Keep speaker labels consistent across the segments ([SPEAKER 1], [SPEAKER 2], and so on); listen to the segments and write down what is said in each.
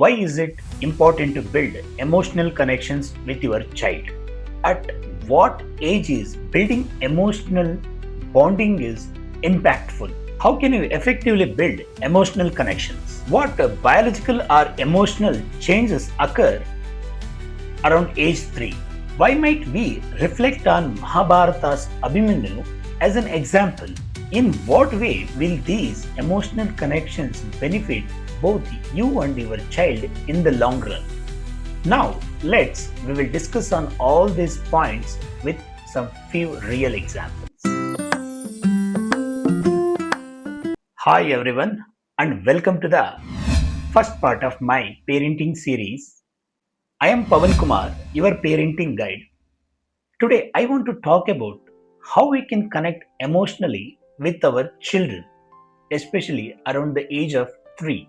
[SPEAKER 1] Why is it important to build emotional connections with your child? At what age is building emotional bonding is impactful? How can you effectively build emotional connections? What biological or emotional changes occur around age 3? Why might we reflect on Mahabharata's Abhimanyu as an example? In what way will these emotional connections benefit both you and your child in the long run? Now, we will discuss on all these points with some few real examples. Hi everyone, and welcome to the first part of my parenting series. I am Pavan Kumar, your parenting guide. Today, I want to talk about how we can connect emotionally with our children, especially around the age of 3.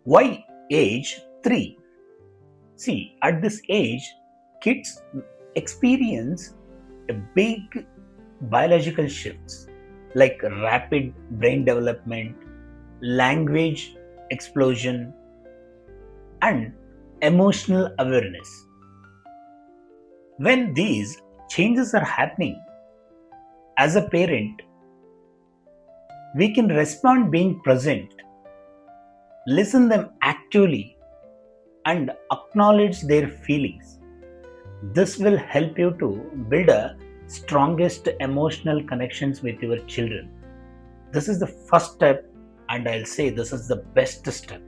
[SPEAKER 1] Why age 3? See, at this age, kids experience a big biological shifts like rapid brain development, language explosion, and emotional awareness. When these changes are happening, as a parent, we can respond being present, listen them actively, and acknowledge their feelings. This will help you to build a strongest emotional connections with your children. This is the first step, and I'll say this is the best step.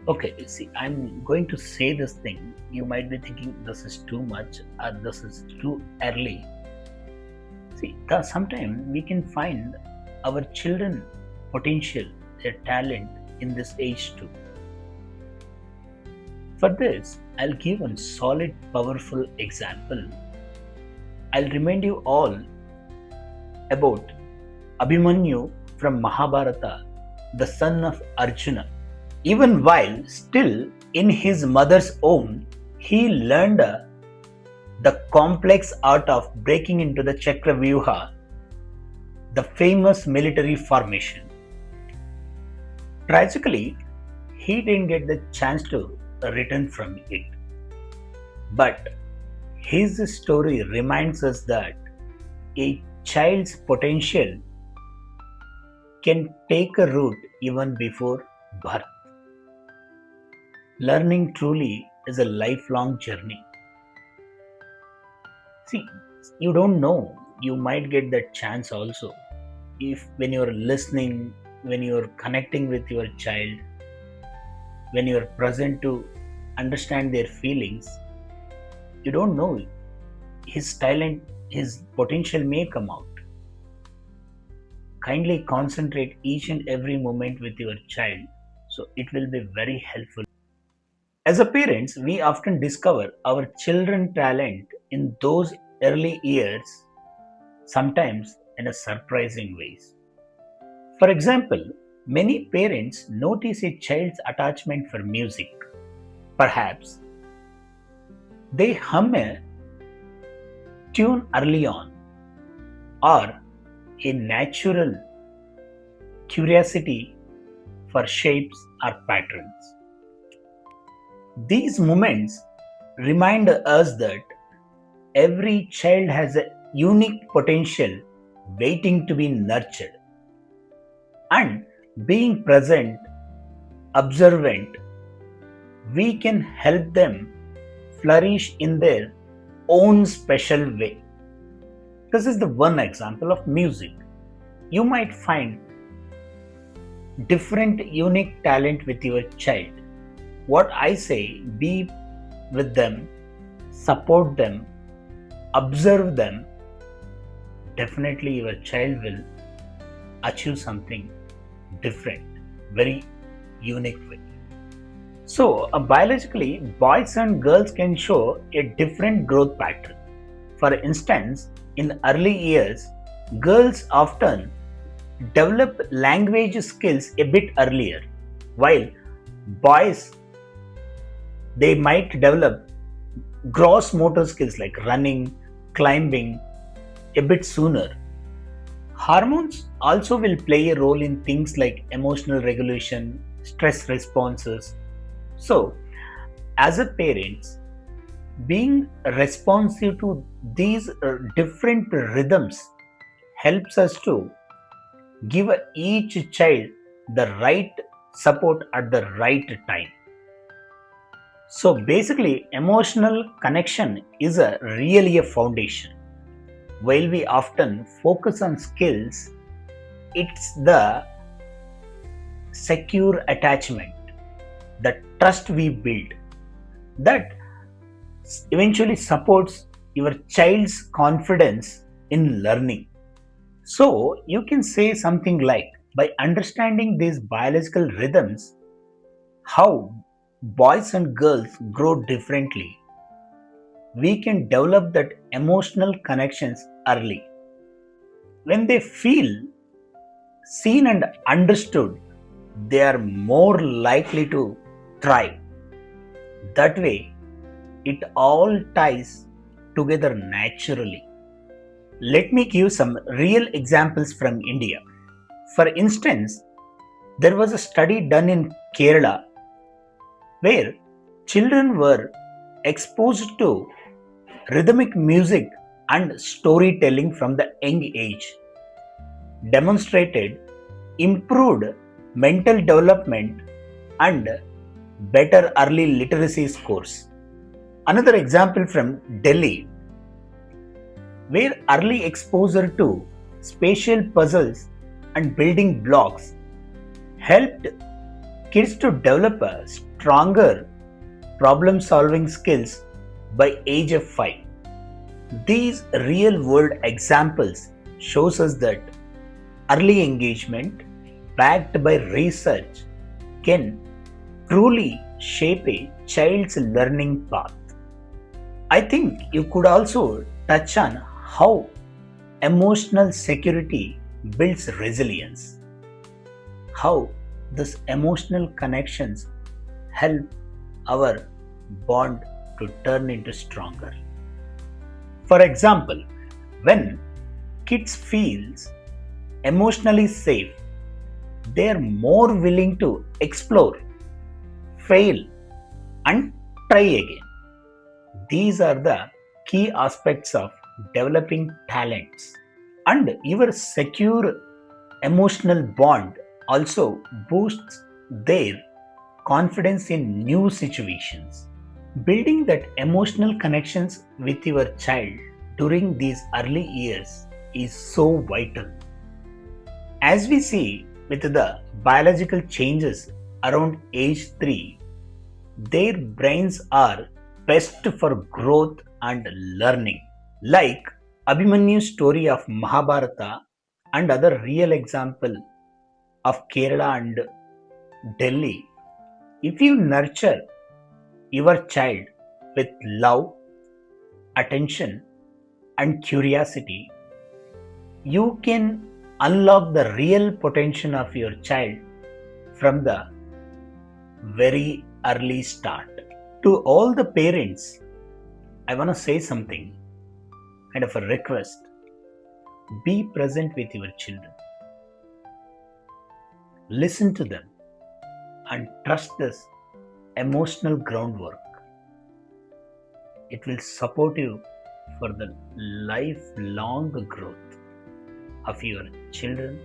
[SPEAKER 1] Okay, see, I'm going to say this thing. You might be thinking this is too much or this is too early. See, sometimes we can find our children potential, their talent in this age too. For this, I'll give one solid, powerful example. I'll remind you all about Abhimanyu from Mahabharata, the son of Arjuna. Even while still in his mother's womb, he learned the complex art of breaking into the Chakravyuha, the famous military formation. Tragically, he didn't get the chance to return from it. But his story reminds us that a child's potential can take a root even before birth. Learning truly is a lifelong journey. See, you don't know, you might get that chance also. If when you're listening, when you're connecting with your child, when you're present to understand their feelings, you don't know, his talent, his potential may come out. Kindly concentrate each and every moment with your child, so it will be very helpful. As a parents, we often discover our children's talent in those early years, sometimes in a surprising ways. For example, many parents notice a child's attachment for music. Perhaps they hum a tune early on, or a natural curiosity for shapes or patterns. These moments remind us that every child has a unique potential waiting to be nurtured. And being present, observant, we can help them flourish in their own special way. This is the one example of music. You might find different unique talent with your child. What I say, be with them, support them, observe them. Definitely your child will achieve something different, very unique way. So, biologically, boys and girls can show a different growth pattern. For instance, in early years, girls often develop language skills a bit earlier, while boys, they might develop gross motor skills like running, climbing a bit sooner. Hormones also will play a role in things like emotional regulation, stress responses, So, as a parents, being responsive to these different rhythms helps us to give each child the right support at the right time. So basically, emotional connection is really a foundation. While we often focus on skills, it's the secure attachment, the trust we build, that eventually supports your child's confidence in learning. So you can say something like, by understanding these biological rhythms, how boys and girls grow differently, we can develop that emotional connections early. When they feel seen and understood, they are more likely to thrive. That way, it all ties together naturally. Let me give some real examples from India. For instance, there was a study done in Kerala where children were exposed to rhythmic music and storytelling from the young age, demonstrated improved mental development and better early literacy scores. Another example from Delhi, where early exposure to spatial puzzles and building blocks helped kids to develop a stronger problem solving skills by age of 5. These real world examples shows us that early engagement backed by research can truly shape a child's learning path. I think you could also touch on how emotional security builds resilience, how these emotional connections help our bond to turn into stronger. For example, when kids feel emotionally safe, they are more willing to explore, fail, and try again. These are the key aspects of developing talents. And your secure emotional bond also boosts their confidence in new situations. Building that emotional connections with your child during these early years is so vital. As we see with the biological changes around age 3, their brains are best for growth and learning. Like Abhimanyu's story of Mahabharata and other real example of Kerala and Delhi, if you nurture your child with love, attention, and curiosity, you can unlock the real potential of your child from the very early start. To all the parents, I want to say something, kind of a request. Be present with your children. Listen to them and trust this emotional groundwork. It will support you for the lifelong growth of your children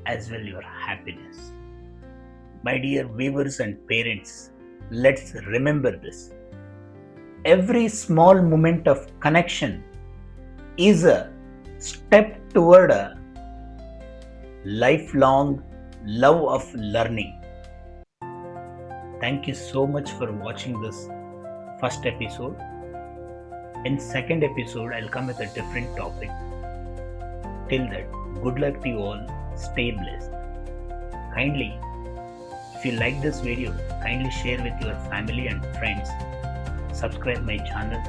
[SPEAKER 1] as well your happiness. My dear viewers and parents, let's remember this. Every small moment of connection is a step toward a lifelong love of learning. Thank you so much for watching this first episode. In second episode, I'll come with a different topic. Till that, good luck to you all. Stay blessed. Kindly, if you like this video, kindly share with your family and friends. Subscribe my channel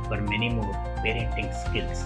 [SPEAKER 1] for many more parenting skills.